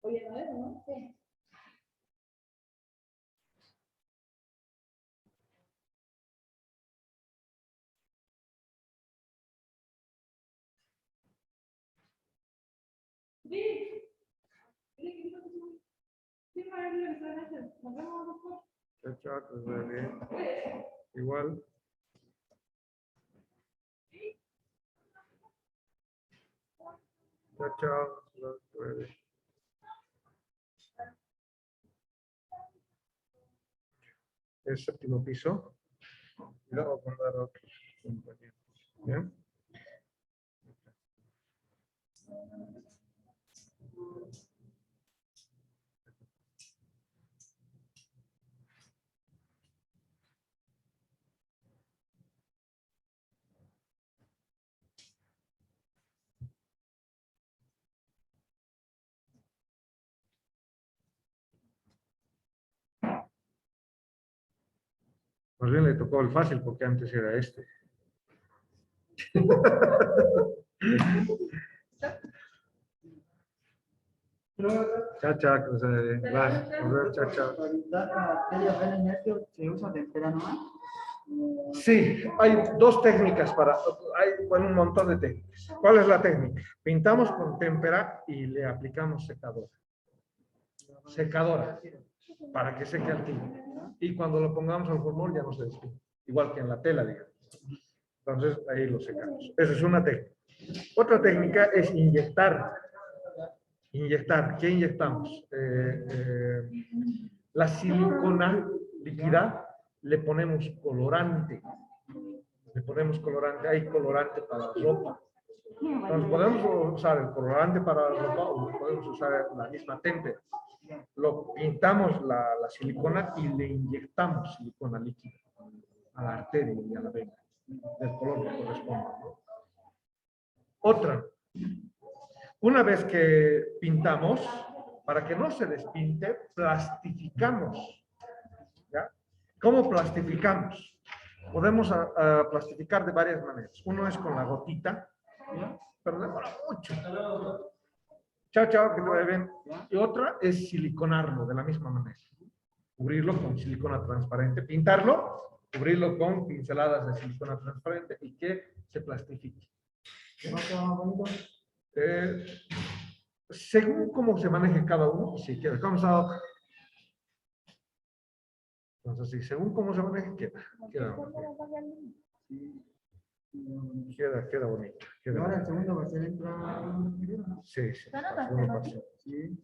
Oye, no es, ¿no? Sí. Chao, chao, que vaya bien. Igual. Chao, chao. Que vaya bien. El séptimo piso. Y luego voy a mandar a otros compañeros. ¿Bien? Más bien le tocó el fácil porque antes era este. Chao, chao, que vaya bien. Bye. Nos vemos, chao, chao. ¿Se usa tempera nomás? Sí, hay dos técnicas hay bueno, un montón de técnicas. ¿Cuál es la técnica? Pintamos con témpera y le aplicamos secadora. Secadora, para que seque al tiro. Y cuando lo pongamos al formol ya no se despide. Igual que en la tela, digamos. Entonces ahí lo secamos. Esa es una técnica. Otra técnica es inyectar. Inyectar. ¿Qué inyectamos? La silicona líquida le ponemos colorante. Le ponemos colorante. Hay colorante para la ropa. Entonces podemos usar el colorante para la ropa o podemos usar la misma témpera. Lo pintamos la silicona y le inyectamos silicona líquida a la arteria y a la vena del color que corresponda, ¿no? Otra, una vez que pintamos, para que no se despinte, plastificamos. ¿Ya? ¿Cómo plastificamos? Podemos plastificar de varias maneras. Uno es con la gotita, ¿ya? Pero demora mucho. Chao, chao, que te vaya bien. Y otra es siliconarlo de la misma manera. Cubrirlo con silicona transparente, pintarlo, cubrirlo con pinceladas de silicona transparente y que se plastifique. Según cómo se maneje cada uno, si queda cansado. Entonces, sí, según cómo se maneje, queda bonito. Ahora el segundo va a ser entra. Sí, sí, el segundo parcial. Sí.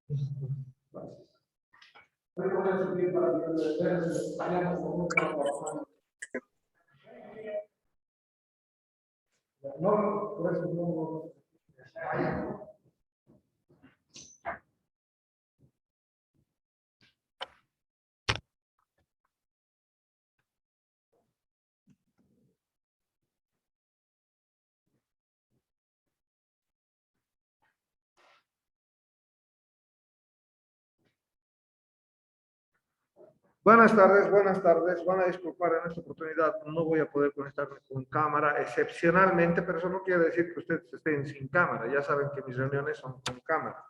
No, por eso no. Buenas tardes, buenas tardes. Van a disculpar en esta oportunidad, no voy a poder conectarme con cámara excepcionalmente, pero eso no quiere decir que ustedes estén sin cámara. Ya saben que mis reuniones son con cámara.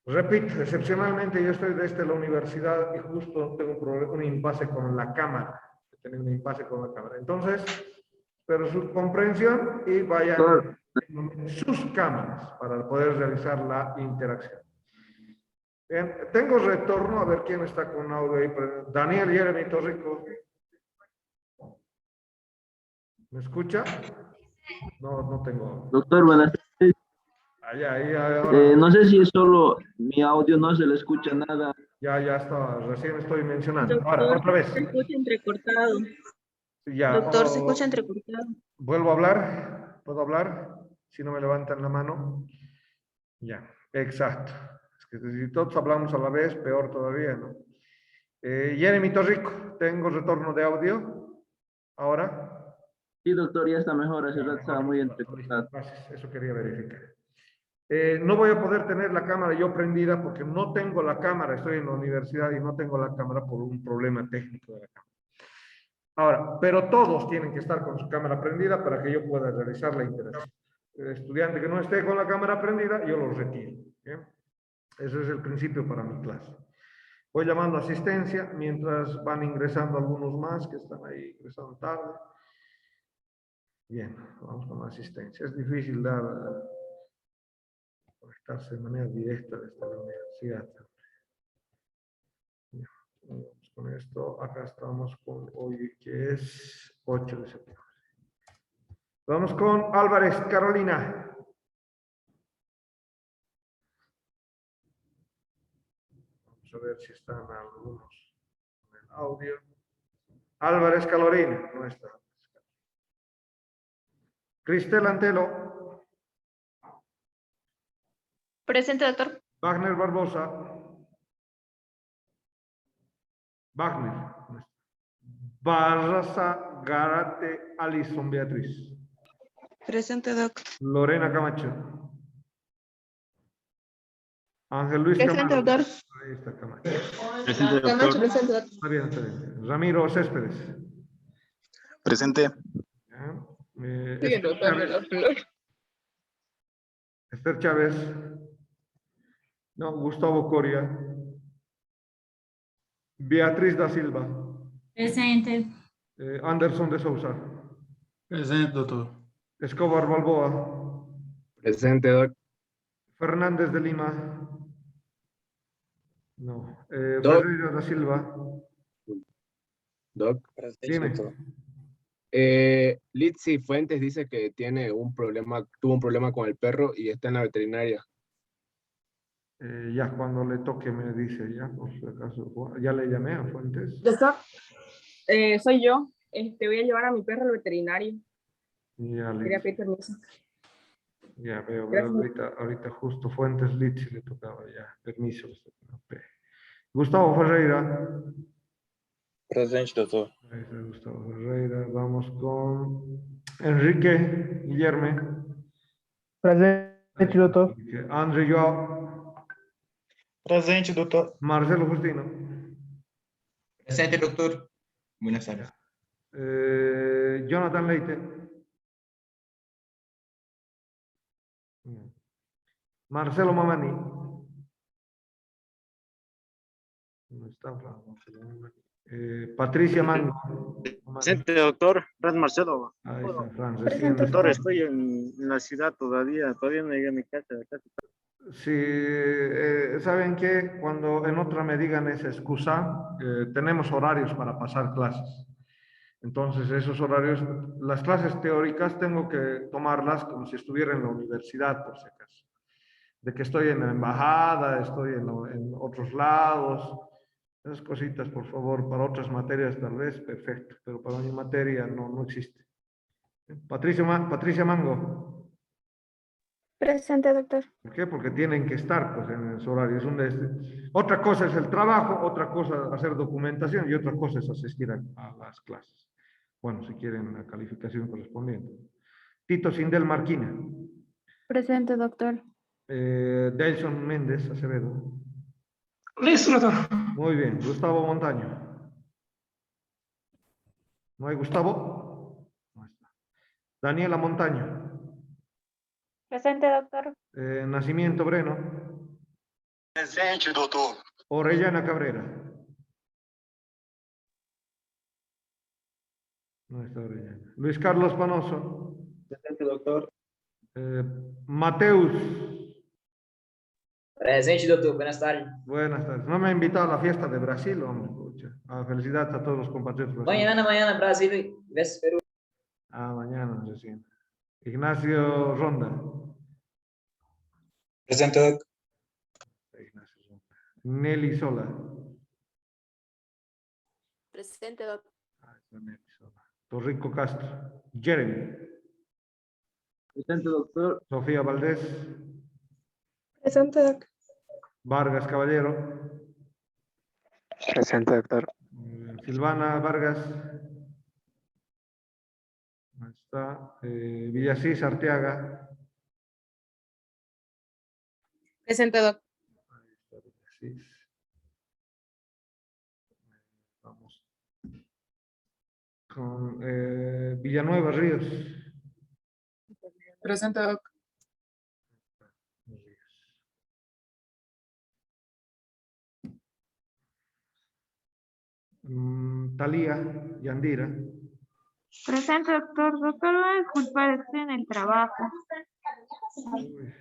Repito, excepcionalmente yo estoy desde la universidad y justo tengo un impasse con la cámara. Tengo un impasse con la cámara. Entonces, pero su comprensión y vayan en sus cámaras para poder realizar la interacción. Bien, tengo retorno, a ver quién está con audio ahí. Daniel Jeremy Torrico. ¿Me escucha? No, no tengo. Doctor, buenas tardes. Ahora. No sé si es solo mi audio, no se le escucha nada. Ya está, recién estoy mencionando. Ahora, Doctor, otra vez. se escucha entrecortado. Ya, Doctor, se escucha entrecortado. ¿Vuelvo a hablar? ¿Puedo hablar? Si no me levantan la mano. Ya, exacto. Es que si todos hablamos a la vez, peor todavía, ¿no? Jeremy Torrico, ¿tengo retorno de audio? ¿Ahora? Sí, doctor, ya está mejor. Hace rato estaba muy entrecortado. Gracias, eso quería verificar. No voy a poder tener la cámara yo prendida porque no tengo la cámara, estoy en la universidad y no tengo la cámara por un problema técnico de la cámara. Ahora, pero todos tienen que estar con su cámara prendida para que yo pueda realizar la interacción. El estudiante que no esté con la cámara prendida, yo lo retiro. ¿Bien? Ese es el principio para mi clase. Voy llamando asistencia mientras van ingresando algunos más que están ahí ingresando tarde. Bien, vamos con la asistencia. Es difícil conectarse de manera directa desde la universidad. Bien, vamos con esto. Acá estamos con hoy, que es 8 de septiembre. Vamos con Álvarez, Carolina. Vamos a ver si están algunos en el audio. Álvarez, Carolina, no está. Cristel Antelo. Presente, doctor. Wagner Barbosa. Wagner. Barraza Garate Alison Beatriz. Presente, doc. Lorena Camacho. Ángel Luis Presente, Camacho. doctor. Ahí está Camacho. Presente, doctor. Camacho, presente, doctor. Está bien, está bien. Ramiro Céspedes. Presente. ¿Ya? Sí, doctor. Esther Chávez. No, Gustavo Coria. Beatriz da Silva. Presente. Anderson de Sousa. Presente, doctor. Escobar Balboa. Presente, doc. Fernández de Lima. No. Doc. Ferreira da Silva. Doc. Dime. Litsi Fuentes dice que tuvo un problema con el perro y está en la veterinaria. Ya cuando le toque me dice, ya, por si acaso. Ya le llamé a Fuentes. Doctor, soy yo. Voy a llevar a mi perro al veterinario. Ya, Quería Litsi. pedir permiso. Ya veo, Gracias. ahorita justo Fuentes Litsi le tocaba ya. Permiso. Gustavo Ferreira. Presente, doctor. Ahí está Gustavo Ferreira. Vamos con Enrique Guillerme. Presente, doctor. André Joao. Presente, doutor. Marcelo Justino. Presente, doutor. Buenas tardes. Jonathan Leite. Marcelo Mamani. No está. Patricia Mango. Presente, doctor. Fran Marcelo. Ahí está, Fran. Doctor, estoy en la ciudad todavía no llegué a mi casa. Sí, ¿saben qué? Cuando en otra me digan esa excusa, tenemos horarios para pasar clases. Entonces, esos horarios, las clases teóricas tengo que tomarlas como si estuviera en la universidad, por si acaso. de que estoy en la embajada, estoy en otros lados. Esas cositas, por favor, para otras materias tal vez, perfecto, pero para mi materia no existe. Patricia Mango. Presente, doctor. ¿Por qué? Porque tienen que estar pues, en su horario. Otra cosa es el trabajo, otra cosa hacer documentación y otra cosa es asistir a las clases. Bueno, si quieren la calificación correspondiente. Tito Sindel Marquina. Presente, doctor. Delson Méndez Acevedo. Listo, doctor. Muy bien. Gustavo Montaño. ¿No hay Gustavo? No está. Daniela Montaño. Presente, doctor. Nacimiento Breno. Presente, doutor. Orellana Cabrera. No está Orellana. Luis Carlos Panoso. Presente, doctor. Mateus. Presente, doutor. Buenas tardes. Buenas tardes. No me ha invitado a la fiesta de Brasil, hombre. Pucha. Felicidades a todos los compatriotas brasileños. Mañana, Brasil versus Perú. Mañana recién. Ignacio Ronda. Presente, doc. Ignacio Ronda. Nelly Sola. Presente, doctor. Nelly Sola. Torrico Castro. Jeremy. Presente, doctor. Sofía Valdés. Presente, doctor. Vargas Caballero. Presente, doctor. Silvana Vargas. Ahí está. Villasís Arteaga. Presente, doctor. Ahí está Villasís. Vamos. Con Villanueva Ríos. Presente, doctor. Talía Yandira. Presente, doctor. Doctor, disculpa, estoy en el trabajo. Uy,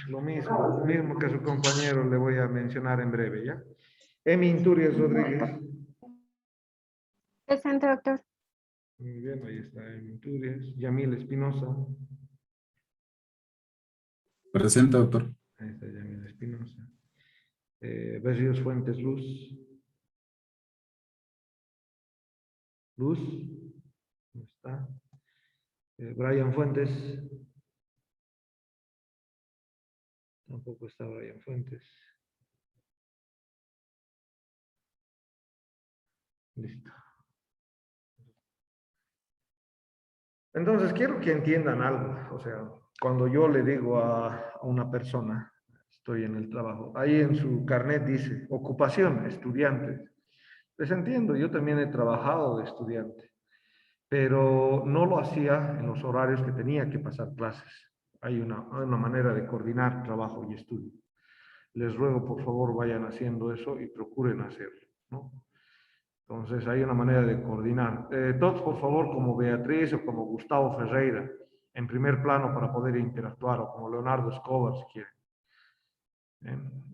lo mismo que su compañero le voy a mencionar en breve, ¿ya? Emi Inturias Rodríguez. Presente, doctor. Muy bien, ahí está Emi Inturias. Yamil Espinosa. Presente, doctor. Ahí está Yamil Espinosa. Berrios Fuentes Luz. Luz. ¿Dónde está? Brian Fuentes. Tampoco está Brian Fuentes. Listo. Entonces, quiero que entiendan algo. O sea, cuando yo le digo a una persona, estoy en el trabajo, ahí en su carnet dice, ocupación, estudiante. Les entiendo, yo también he trabajado de estudiante, pero no lo hacía en los horarios que tenía que pasar clases. Hay una manera de coordinar trabajo y estudio. Les ruego, por favor, vayan haciendo eso y procuren hacerlo, ¿no? Entonces, hay una manera de coordinar. Todos, por favor, como Beatriz o como Gustavo Ferreira, en primer plano para poder interactuar, o como Leonardo Escobar, si quieren.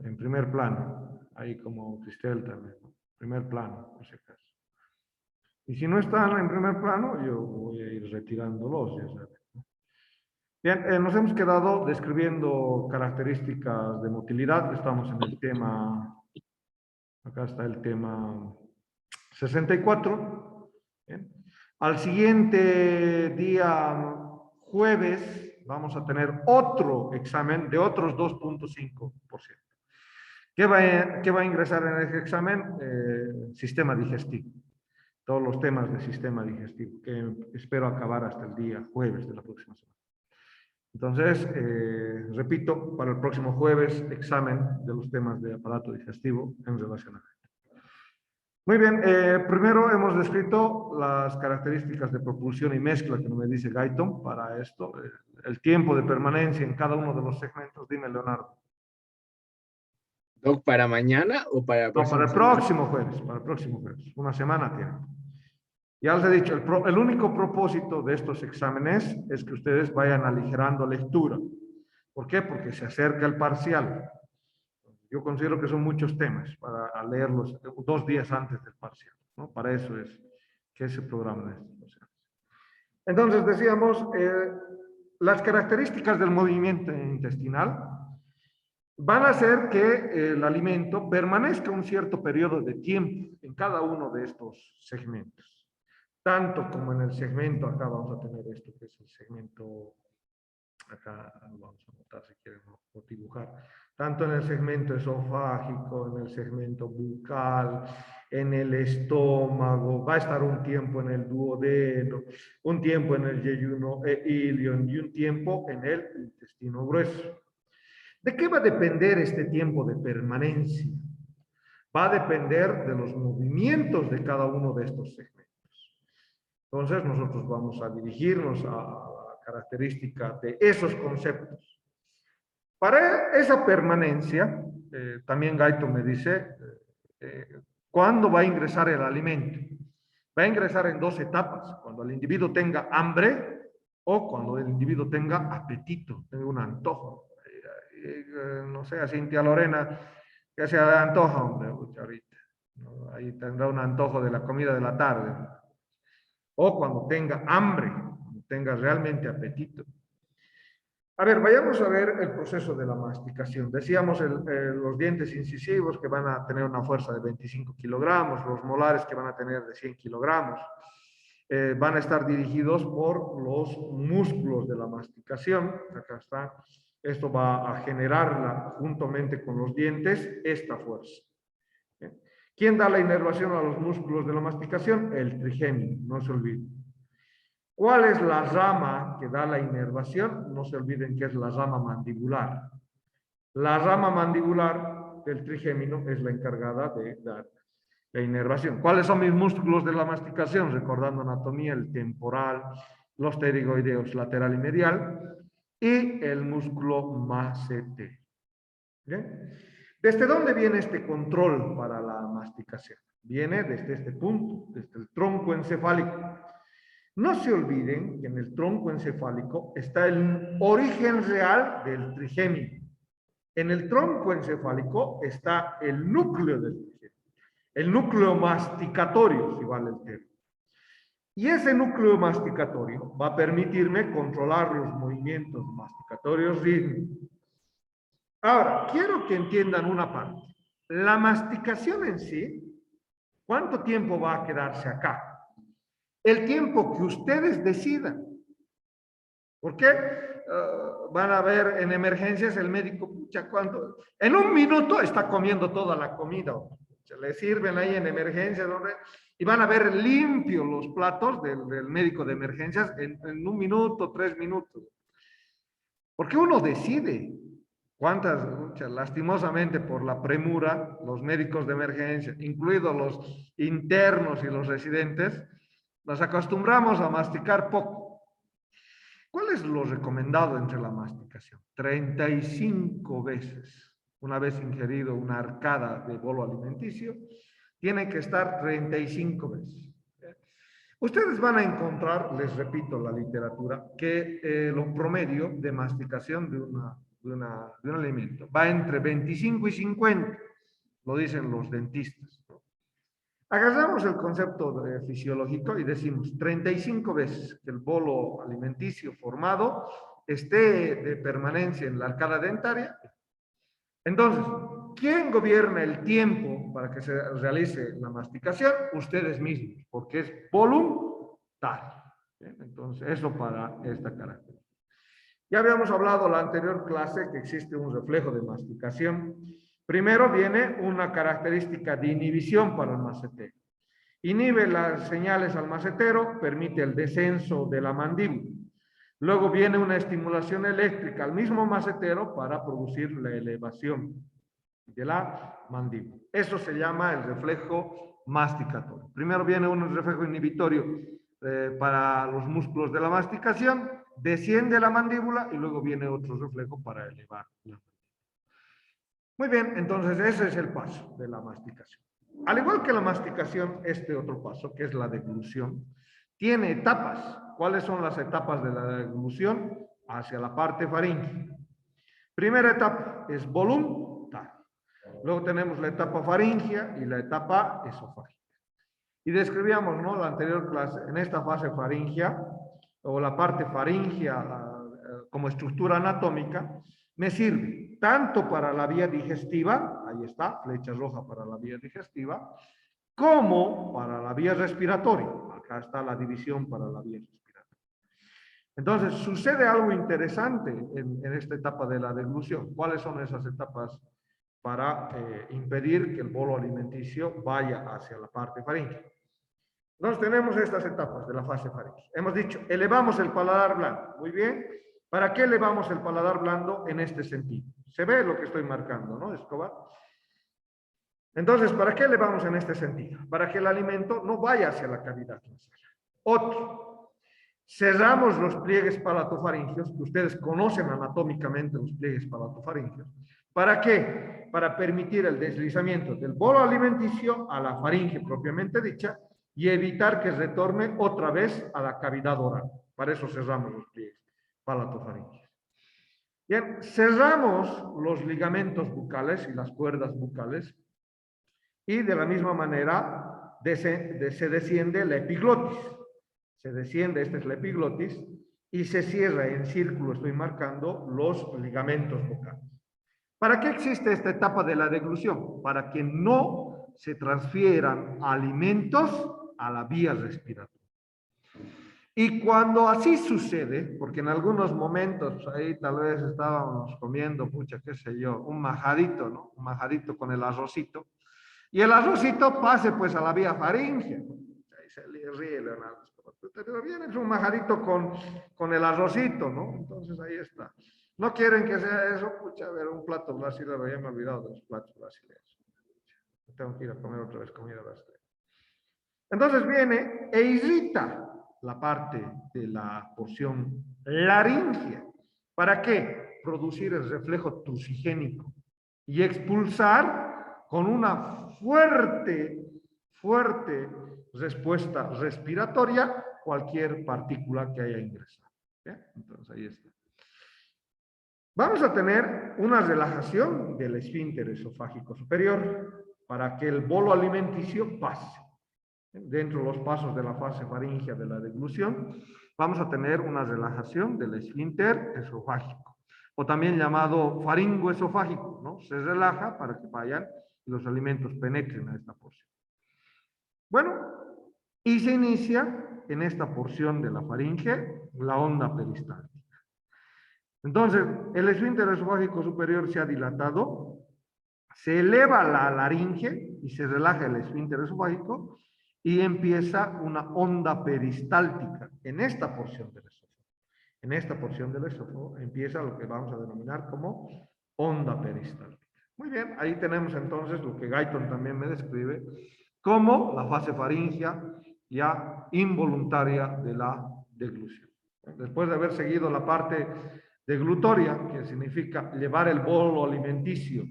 En primer plano, ahí como Cristel también, ¿no? Primer plano, por si acaso. Y si no están en primer plano, yo voy a ir retirándolos, ya saben. Bien, nos hemos quedado describiendo características de motilidad. Estamos en el tema, acá está el tema 64. Bien. Al siguiente día, jueves, vamos a tener otro examen de otros 2.5%. ¿Qué va a ingresar en ese examen? Sistema digestivo. Todos los temas de sistema digestivo, que espero acabar hasta el día jueves de la próxima semana. Entonces, repito, para el próximo jueves, examen de los temas de aparato digestivo en relación a esto. Muy bien, primero hemos descrito las características de propulsión y mezcla que me dice Guyton para esto, el tiempo de permanencia en cada uno de los segmentos. Dime, Leonardo. Doc, ¿para mañana o para No, para el próximo jueves, para el próximo jueves. Una semana tiene. Ya les he dicho, el único propósito de estos exámenes es que ustedes vayan aligerando lectura. ¿Por qué? Porque se acerca el parcial. Yo considero que son muchos temas para leerlos 2 días antes del parcial, ¿no? Para eso es que ese programa de estos parciales. Entonces decíamos, las características del movimiento intestinal van a hacer que el alimento permanezca un cierto periodo de tiempo en cada uno de estos segmentos. Tanto como en el segmento, acá vamos a tener esto que es el segmento, acá lo vamos a anotar si quieren o dibujar, tanto en el segmento esofágico, en el segmento bucal, en el estómago, va a estar un tiempo en el duodeno, un tiempo en el yeyuno e ilion y un tiempo en el intestino grueso. ¿De qué va a depender este tiempo de permanencia? Va a depender de los movimientos de cada uno de estos segmentos. Entonces, nosotros vamos a dirigirnos a la característica de esos conceptos. Para esa permanencia, también Gaito me dice, ¿cuándo va a ingresar el alimento? Va a ingresar en 2 etapas, cuando el individuo tenga hambre o cuando el individuo tenga apetito, tenga un antojo. No sé, a Cintia Lorena, que se le antoja, hombre, ahorita. ¿No? Ahí tendrá un antojo de la comida de la tarde. O cuando tenga hambre, cuando tenga realmente apetito. A ver, vayamos a ver el proceso de la masticación. Decíamos los dientes incisivos que van a tener una fuerza de 25 kilogramos, los molares que van a tener de 100 kilogramos. Van a estar dirigidos por los músculos de la masticación. Acá está. Esto va a generar, juntamente con los dientes, esta fuerza. ¿Quién da la inervación a los músculos de la masticación? El trigémino, no se olviden. ¿Cuál es la rama que da la inervación? No se olviden que es la rama mandibular. La rama mandibular del trigémino es la encargada de dar la inervación. ¿Cuáles son mis músculos de la masticación? Recordando anatomía, el temporal, los pterigoideos lateral y medial, y el músculo massetero. ¿Bien? ¿Desde dónde viene este control para la masticación? Viene desde este punto, desde el tronco encefálico. No se olviden que en el tronco encefálico está el origen real del trigémino. En el tronco encefálico está el núcleo del trigémino, el núcleo masticatorio, si vale el término. Y ese núcleo masticatorio va a permitirme controlar los movimientos masticatorios rítmicos. Ahora, quiero que entiendan una parte. La masticación en sí, ¿cuánto tiempo va a quedarse acá? El tiempo que ustedes decidan. ¿Por qué? Van a ver en emergencias el médico, pucha, ¿cuánto? En un minuto está comiendo toda la comida. Se le sirven ahí en emergencias, y van a ver limpios los platos del médico de emergencias en 1 minuto, 3 minutos. Porque uno decide. ¿Cuántas? Lastimosamente por la premura, los médicos de emergencia, incluidos los internos y los residentes, nos acostumbramos a masticar poco. ¿Cuál es lo recomendado entre la masticación? 35 veces. Una vez ingerido una arcada de bolo alimenticio, tiene que estar 35 veces. Ustedes van a encontrar, les repito, la literatura, que lo promedio de masticación de un alimento va entre 25 y 50, lo dicen los dentistas. Agarramos el concepto fisiológico y decimos 35 veces que el bolo alimenticio formado esté de permanencia en la arcada dentaria. Entonces, ¿quién gobierna el tiempo para que se realice la masticación? Ustedes mismos, porque es voluntario. ¿Bien? Entonces, eso para esta característica. Ya habíamos hablado en la anterior clase que existe un reflejo de masticación. Primero viene una característica de inhibición para el macetero. Inhibe las señales al macetero, permite el descenso de la mandíbula. Luego viene una estimulación eléctrica al mismo macetero para producir la elevación de la mandíbula. Eso se llama el reflejo masticatorio. Primero viene un reflejo inhibitorio para los músculos de la masticación, desciende la mandíbula y luego viene otro reflejo para elevar la mandíbula. Muy bien, entonces ese es el paso de la masticación. Al igual que la masticación, este otro paso, que es la deglución, tiene etapas. ¿Cuáles son las etapas de la deglución? Hacia la parte faríngea. Primera etapa es voluntaria. Luego tenemos la etapa faríngea y la etapa esofágica. Y describíamos, ¿no?, la anterior clase, en esta fase faríngea, o la parte faríngea como estructura anatómica, me sirve tanto para la vía digestiva, ahí está, flecha roja para la vía digestiva, como para la vía respiratoria. Acá está la división para la vía respiratoria. Entonces, sucede algo interesante en esta etapa de la deglución. ¿Cuáles son esas etapas para impedir que el bolo alimenticio vaya hacia la parte faríngea? Entonces, tenemos estas etapas de la fase faríngea. Hemos dicho, elevamos el paladar blando. Muy bien. ¿Para qué elevamos el paladar blando en este sentido? Se ve lo que estoy marcando, ¿no, Escobar? Entonces, ¿para qué elevamos en este sentido? Para que el alimento no vaya hacia la cavidad nasal. Otro, cerramos los pliegues palatofaringeos, que ustedes conocen anatómicamente los pliegues palatofaringeos. ¿Para qué? Para permitir el deslizamiento del bolo alimenticio a la faringe propiamente dicha y evitar que retorne otra vez a la cavidad oral. Para eso cerramos los pliegues palatofaringeos. Bien, cerramos los ligamentos bucales y las cuerdas bucales y de la misma manera se desciende la epiglotis. Se desciende, esta es la epiglotis, y se cierra en círculo, estoy marcando, los ligamentos bucales. ¿Para qué existe esta etapa de la deglución? Para que no se transfieran alimentos a la vía respiratoria. Y cuando así sucede, porque en algunos momentos ahí tal vez estábamos comiendo, pucha, qué sé yo, un majadito, ¿no? Un majadito con el arrocito, y el arrocito pase pues a la vía faríngea. Ahí se le ríe Leonardo. Pero bien, es un majadito con el arrocito, ¿no? Entonces ahí está. No quieren que sea eso, pucha, a ver, un plato brasileño, ya me he olvidado de los platos brasileños. Tengo que ir a comer otra vez comida brasileña. Entonces viene e irrita la parte de la porción laringea. ¿Para qué? Producir el reflejo tusigénico y expulsar con una fuerte respuesta respiratoria cualquier partícula que haya ingresado. ¿Bien? Entonces ahí está. Vamos a tener una relajación del esfínter esofágico superior para que el bolo alimenticio pase. Dentro de los pasos de la fase faríngea de la deglución, vamos a tener una relajación del esfínter esofágico, o también llamado faringoesofágico, ¿no? Se relaja para que vayan y los alimentos penetren a esta porción. Bueno, y se inicia en esta porción de la faringe la onda peristáltica. Entonces, el esfínter esofágico superior se ha dilatado, se eleva la laringe y se relaja el esfínter esofágico y empieza una onda peristáltica en esta porción del esófago. En esta porción del esófago empieza lo que vamos a denominar como onda peristáltica. Muy bien, ahí tenemos entonces lo que Guyton también me describe como la fase faríngea ya involuntaria de la deglución. Después de haber seguido la parte deglutoria, que significa llevar el bolo alimenticio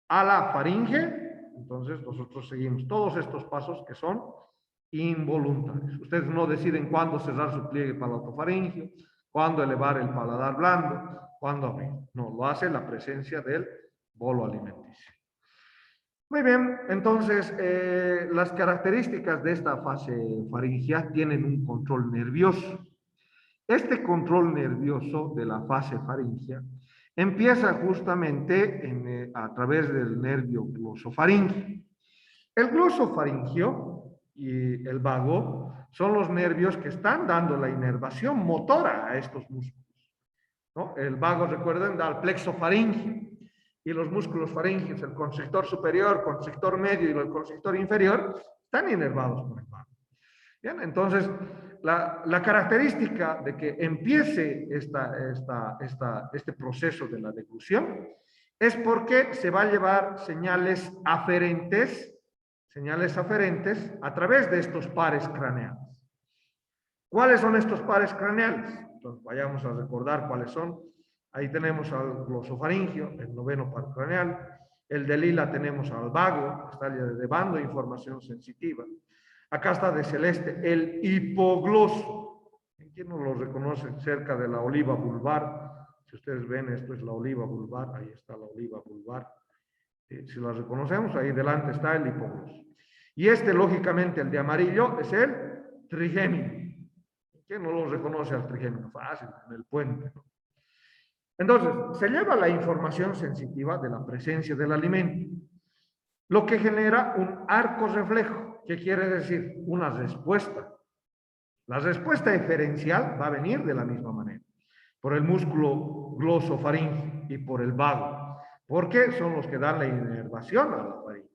a la faringe, entonces nosotros seguimos todos estos pasos que son involuntarios. Ustedes no deciden cuándo cerrar su pliegue palatofaríngeo, cuándo elevar el paladar blando, cuándo abrir. No, lo hace la presencia del bolo alimenticio. Muy bien, entonces las características de esta fase faríngea tienen un control nervioso. Este control nervioso de la fase faríngea empieza justamente a través del nervio glosofaríngeo. El glosofaríngeo y el vago son los nervios que están dando la inervación motora a estos músculos, ¿no? El vago, recuerden, da al plexo faríngeo y los músculos faríngeos, el constrictor superior, constrictor medio y el constrictor inferior, están inervados por el vago. Bien, entonces, la característica de que empiece este proceso de la deglución es porque se va a llevar señales aferentes a través de estos pares craneales. ¿Cuáles son estos pares craneales? Entonces, vayamos a recordar cuáles son. Ahí tenemos al glosofaringio, el noveno par craneal. El de lila tenemos al vago, está llevando información sensitiva. Acá está de celeste el hipogloso. ¿Quién no lo reconoce? Cerca de la oliva vulvar. Si ustedes ven, esto es la oliva vulvar. Ahí está la oliva vulvar. Si la reconocemos, ahí delante está el hipogloso. Y este, lógicamente, el de amarillo, es el trigémino. ¿Quién no lo reconoce al trigémino? Fácil, en el puente, ¿no? Entonces, se lleva la información sensitiva de la presencia del alimento, lo que genera un arco reflejo. ¿Qué quiere decir? Una respuesta. La respuesta eferencial va a venir de la misma manera, por el músculo glosofaringeo y por el vago, porque son los que dan la inervación a la faringe.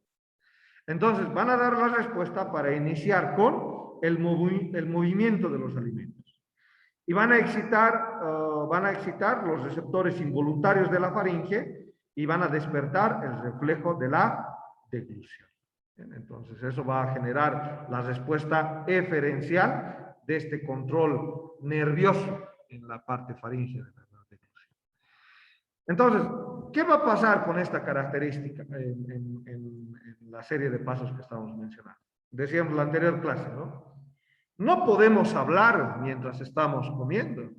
Entonces, van a dar la respuesta para iniciar con el movimiento de los alimentos. Y van a excitar los receptores involuntarios de la faringe y van a despertar el reflejo de la deglución. Entonces, eso va a generar la respuesta eferencial de este control nervioso en la parte faríngea de la deglución. Entonces, ¿qué va a pasar con esta característica en la serie de pasos que estamos mencionando? Decíamos en la anterior clase, ¿no? No podemos hablar mientras estamos comiendo,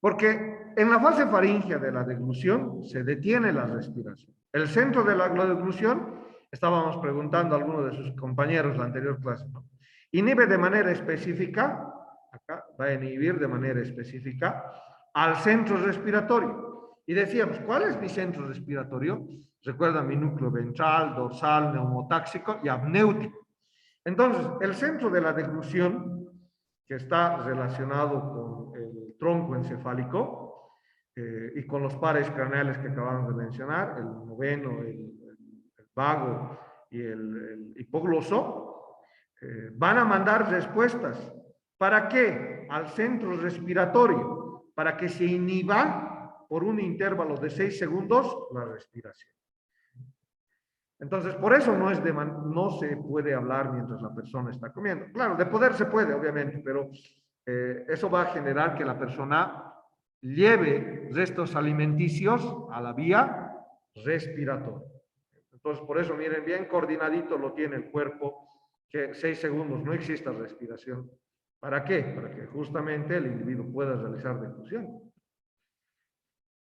porque en la fase faríngea de la deglución se detiene la respiración. El centro de la deglución, estábamos preguntando a algunos de sus compañeros en la anterior clase, ¿no? Inhibe de manera específica, acá va a inhibir de manera específica al centro respiratorio. Y decíamos, ¿cuál es mi centro respiratorio? Recuerda mi núcleo ventral, dorsal, neumotáxico y apnéutico. Entonces, el centro de la deglución, que está relacionado con el tronco encefálico y con los pares craneales que acabamos de mencionar, el noveno, el vago y el hipogloso, van a mandar respuestas. ¿Para qué? Al centro respiratorio, para que se inhiba por un intervalo de 6 segundos la respiración. Entonces, por eso no se puede hablar mientras la persona está comiendo. Claro, de poder se puede, obviamente, pero eso va a generar que la persona lleve restos alimenticios a la vía respiratoria. Entonces, por eso, miren, bien coordinadito lo tiene el cuerpo, que 6 segundos no exista respiración. ¿Para qué? Para que justamente el individuo pueda realizar deglución.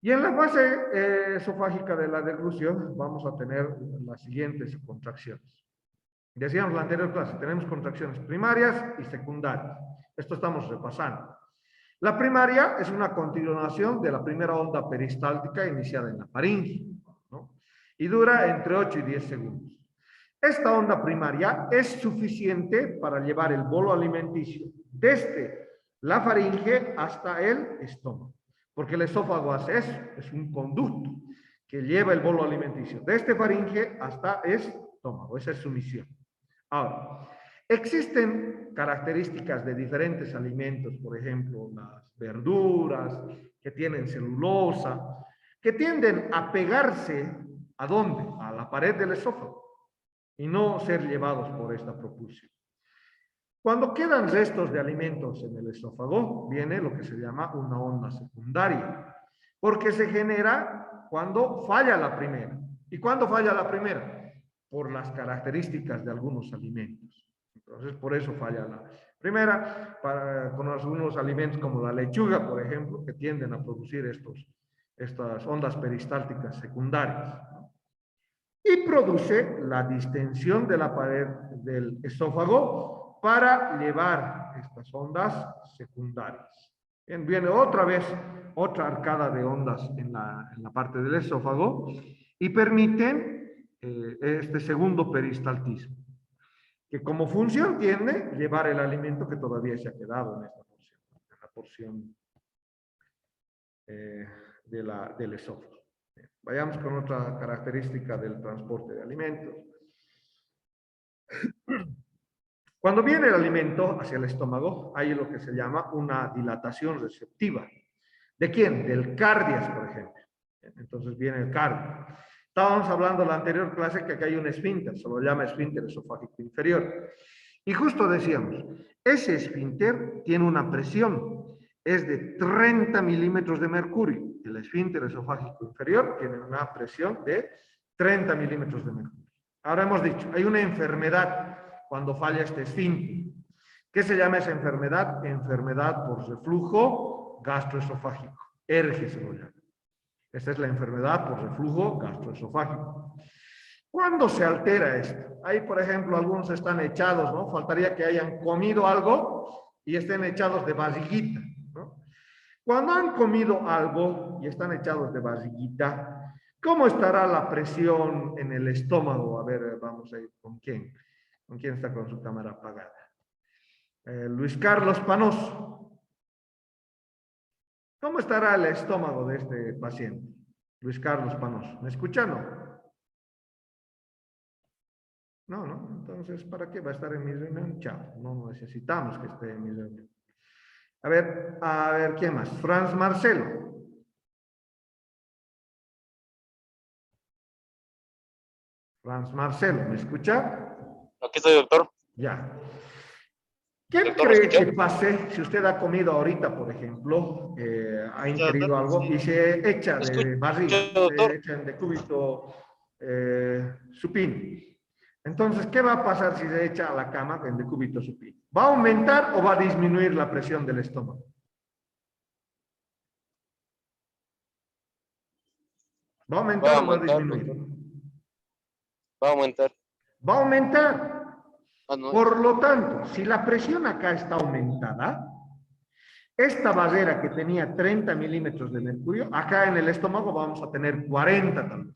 Y en la fase esofágica de la deglución vamos a tener las siguientes contracciones. Decíamos en la anterior clase, tenemos contracciones primarias y secundarias. Esto estamos repasando. La primaria es una continuación de la primera onda peristáltica iniciada en la faringe, ¿no? Y dura entre 8 y 10 segundos. Esta onda primaria es suficiente para llevar el bolo alimenticio desde la faringe hasta el estómago. Porque el esófago hace eso, es un conducto que lleva el bolo alimenticio desde faringe hasta estómago, esa es su misión. Ahora, existen características de diferentes alimentos, por ejemplo, las verduras que tienen celulosa, que tienden a pegarse, ¿a dónde? A la pared del esófago y no ser llevados por esta propulsión. Cuando quedan restos de alimentos en el esófago, viene lo que se llama una onda secundaria, porque se genera cuando falla la primera. ¿Y cuándo falla la primera? Por las características de algunos alimentos. Entonces, por eso falla la primera, con algunos alimentos como la lechuga, por ejemplo, que tienden a producir estas ondas peristálticas secundarias, ¿no? Y produce la distensión de la pared del esófago para llevar estas ondas secundarias. Bien, viene otra vez otra arcada de ondas en la parte del esófago y permiten este segundo peristaltismo, que como función tiene llevar el alimento que todavía se ha quedado en esta porción, en la porción del esófago. Bien, vayamos con otra característica del transporte de alimentos. Cuando viene el alimento hacia el estómago, hay lo que se llama una dilatación receptiva. ¿De quién? Del cardias, por ejemplo. Entonces viene el cardio. Estábamos hablando en la anterior clase que acá hay un esfínter, se lo llama esfínter esofágico inferior. Y justo decíamos, ese esfínter tiene una presión, es de 30 milímetros de mercurio. El esfínter esofágico inferior tiene una presión de 30 milímetros de mercurio. Ahora hemos dicho, hay una enfermedad cuando falla este esfínter. ¿Qué se llama esa enfermedad? Enfermedad por reflujo gastroesofágico. ERGE se lo llama. Esta es la enfermedad por reflujo gastroesofágico. ¿Cuándo se altera esto? Ahí, por ejemplo, algunos están echados, ¿no? Faltaría que hayan comido algo y estén echados de vasijita, ¿no? Cuando han comido algo y están echados de barriguita, ¿cómo estará la presión en el estómago? A ver, vamos a ir con quién. ¿Con quién está con su cámara apagada? Luis Carlos Panoso. ¿Cómo estará el estómago de este paciente? Luis Carlos Panoso. ¿Me escucha? No, no. Entonces, ¿para qué va a estar en mi reunión? Chao. No necesitamos que esté en mi reunión. A ver, ¿quién más? Franz Marcelo. Franz Marcelo, ¿me escucha? Aquí estoy, doctor. Ya. ¿Qué Doctor, cree ¿me escucha? que pase si usted ha comido ahorita, por ejemplo, ha ingerido algo y se echa de barriga, se echa en decúbito supino? Entonces, ¿qué va a pasar si se echa a la cama en decúbito supino? ¿Va a aumentar o va a disminuir la presión del estómago? ¿Va a aumentar o va a disminuir? Va a aumentar. Va a aumentar. Ah, no. Por lo tanto, si la presión acá está aumentada, esta barrera que tenía 30 milímetros de mercurio, acá en el estómago vamos a tener 40 tal vez.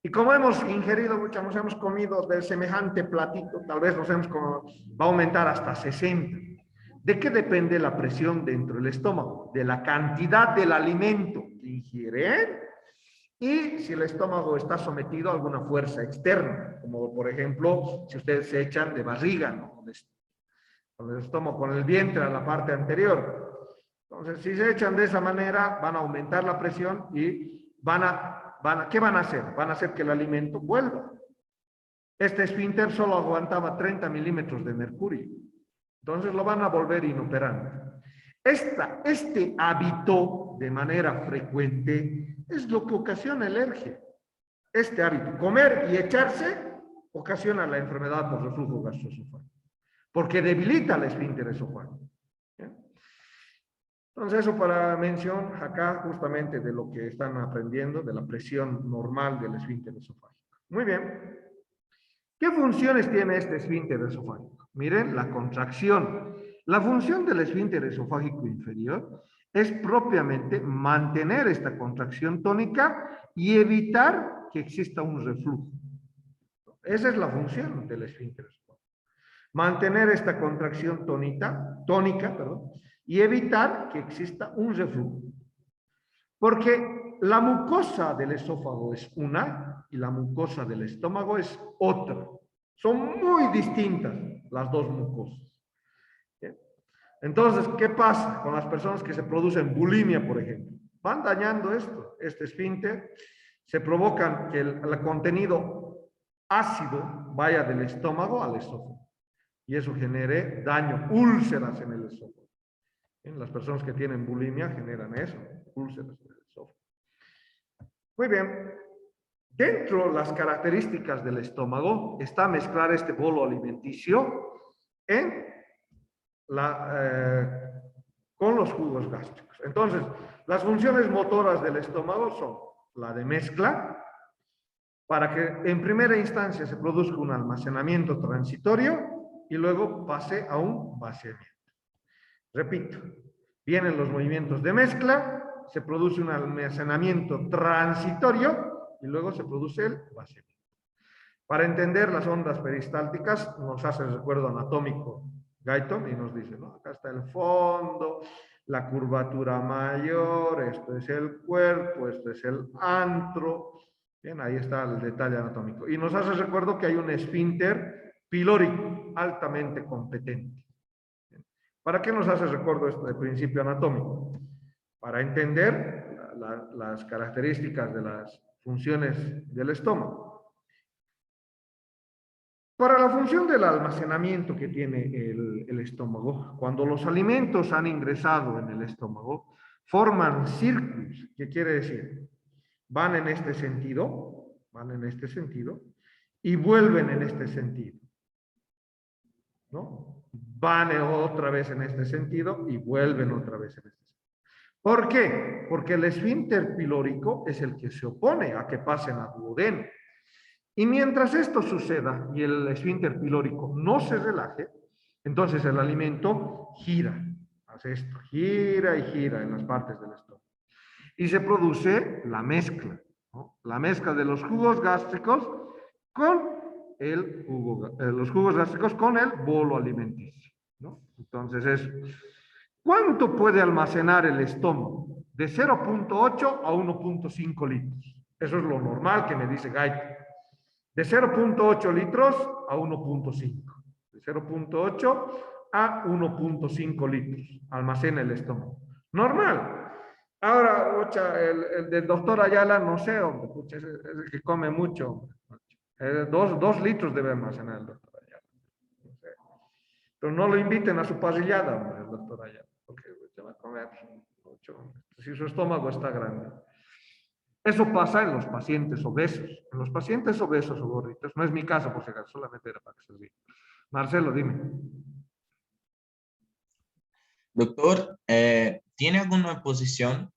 Y como hemos ingerido mucho, nos hemos comido de semejante platito, tal vez va a aumentar hasta 60. ¿De qué depende la presión dentro del estómago? De la cantidad del alimento que ingieren y si el estómago está sometido a alguna fuerza externa, como por ejemplo, si ustedes se echan de barriga, ¿no? Con el estómago, con el vientre a la parte anterior. Entonces, si se echan de esa manera, van a aumentar la presión y ¿qué van a hacer? Van a hacer que el alimento vuelva. Este esfínter solo aguantaba 30 milímetros de mercurio. Entonces lo van a volver inoperante. Este hábito de manera frecuente es lo que ocasiona alergia. Este hábito, comer y echarse, ocasiona la enfermedad por reflujo gastroesofágico, porque debilita el esfínter esofágico. Entonces, eso para mención acá justamente de lo que están aprendiendo, de la presión normal del esfínter esofágico. Muy bien. ¿Qué funciones tiene este esfínter esofágico? Miren, la contracción. La función del esfínter esofágico inferior es propiamente mantener esta contracción tónica y evitar que exista un reflujo. Esa es la función del esfínter esofágico. Mantener esta contracción tónica, y evitar que exista un reflujo. Porque la mucosa del esófago es una y la mucosa del estómago es otra. Son muy distintas las dos mucosas. ¿Bien? Entonces, ¿qué pasa con las personas que se producen bulimia, por ejemplo? Van dañando este esfínter, se provocan que el contenido ácido vaya del estómago al esófago. Y eso genere daño, úlceras en el esófago. Las personas que tienen bulimia generan eso, úlceras en el esófago. Muy bien. Dentro de las características del estómago está mezclar este bolo alimenticio con los jugos gástricos. Entonces, las funciones motoras del estómago son la de mezcla, para que en primera instancia se produzca un almacenamiento transitorio y luego pase a un vaciamiento. Repito, vienen los movimientos de mezcla, se produce un almacenamiento transitorio y luego se produce el vaciamiento. Para entender las ondas peristálticas, nos hace el recuerdo anatómico Guyton y nos dice, ¿no? Acá está el fondo, la curvatura mayor, esto es el cuerpo, esto es el antro. Bien, ahí está el detalle anatómico. Y nos hace recuerdo que hay un esfínter pilórico altamente competente. ¿Para qué nos hace recuerdo esto del principio anatómico? Para entender las características de las funciones del estómago. Para la función del almacenamiento que tiene el estómago, cuando los alimentos han ingresado en el estómago, forman círculos. ¿Qué quiere decir? Van en este sentido y vuelven en este sentido, ¿no? Van otra vez en este sentido y vuelven otra vez en este sentido. ¿Por qué? Porque el esfínter pilórico es el que se opone a que pasen a duodeno. Y mientras esto suceda y el esfínter pilórico no se relaje, entonces el alimento gira hace esto, gira y gira en las partes del estómago. Y se produce la mezcla, ¿no? La mezcla de los jugos gástricos con los jugos gástricos con el bolo alimenticio, ¿no? Entonces ¿cuánto puede almacenar el estómago? De 0.8 a 1.5 litros. Eso es lo normal que me dice Gaito. De 0.8 litros a 1.5. De 0.8 a 1.5 litros almacena el estómago. Normal. Ahora, ocha, el del doctor Ayala, no sé, hombre, pucha, es el que come mucho. 2 litros debe almacenar el doctor Ayala. No sé. Pero no lo inviten a su parrillada, hombre, el doctor Ayala, porque se va a comer mucho, si su estómago está grande. Eso pasa en los pacientes obesos. En los pacientes obesos o gorditos, no es mi caso, por si acaso, solamente era para que se diga. Marcelo, dime. Doctor, ¿tiene alguna posición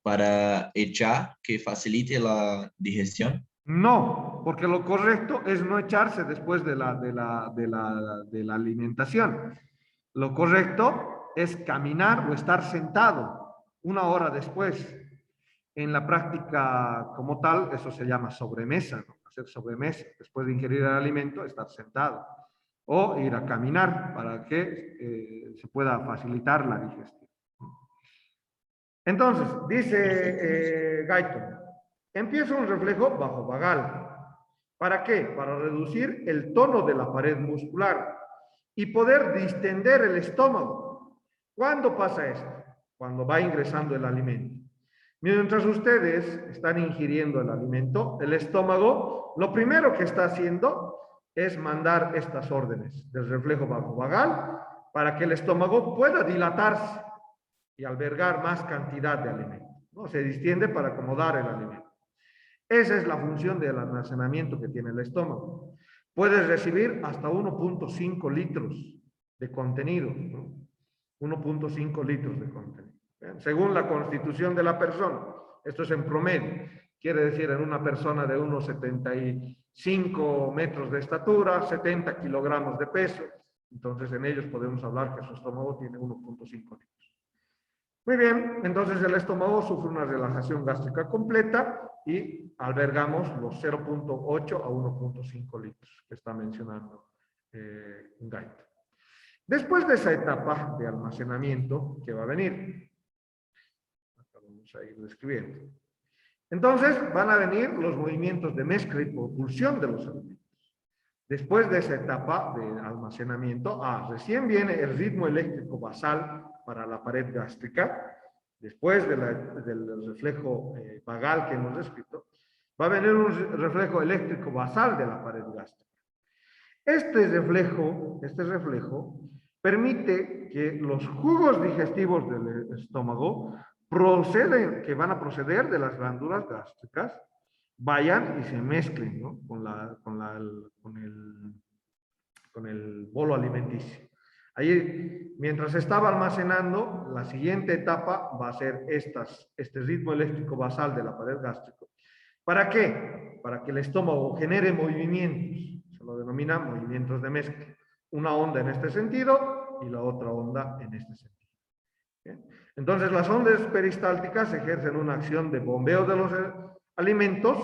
para echar que facilite la digestión? No, porque lo correcto es no echarse después de la alimentación. Lo correcto es caminar o estar sentado 1 hora después. En la práctica como tal, eso se llama sobremesa, ¿no? Hacer sobremesa. Después de ingerir el alimento, estar sentado. O ir a caminar para que se pueda facilitar la digestión. Entonces, dice Gaito, empieza un reflejo bajo vagal. ¿Para qué? Para reducir el tono de la pared muscular y poder distender el estómago. ¿Cuándo pasa esto? Cuando va ingresando el alimento. Mientras ustedes están ingiriendo el alimento, el estómago, lo primero que está haciendo es mandar estas órdenes del reflejo bajo vagal para que el estómago pueda dilatarse y albergar más cantidad de alimento, ¿no? Se distiende para acomodar el alimento. Esa es la función del almacenamiento que tiene el estómago. Puedes recibir hasta 1.5 litros de contenido, ¿no? 1.5 litros de contenido. Según la constitución de la persona, esto es en promedio, quiere decir en una persona de unos 75 metros de estatura, 70 kilogramos de peso, entonces en ellos podemos hablar que su estómago tiene 1.5 litros. Muy bien, entonces el estómago sufre una relajación gástrica completa y albergamos los 0.8 a 1.5 litros que está mencionando Gaito. Después de esa etapa de almacenamiento, ¿qué va a venir? Vamos a ir describiendo. Entonces van a venir los movimientos de mezcla y propulsión de los alimentos. Después de esa etapa de almacenamiento, recién viene el ritmo eléctrico basal para la pared gástrica. Después del reflejo vagal que hemos descrito, va a venir un reflejo eléctrico basal de la pared gástrica. Este reflejo permite que los jugos digestivos del estómago que van a proceder de las glándulas gástricas, vayan y se mezclen, ¿no? con el bolo alimenticio. Ahí, mientras estaba almacenando, la siguiente etapa va a ser este ritmo eléctrico basal de la pared gástrica. ¿Para qué? Para que el estómago genere movimientos, se lo denomina movimientos de mezcla. Una onda en este sentido y la otra onda en este sentido. ¿Bien? Entonces, las ondas peristálticas ejercen una acción de bombeo de los alimentos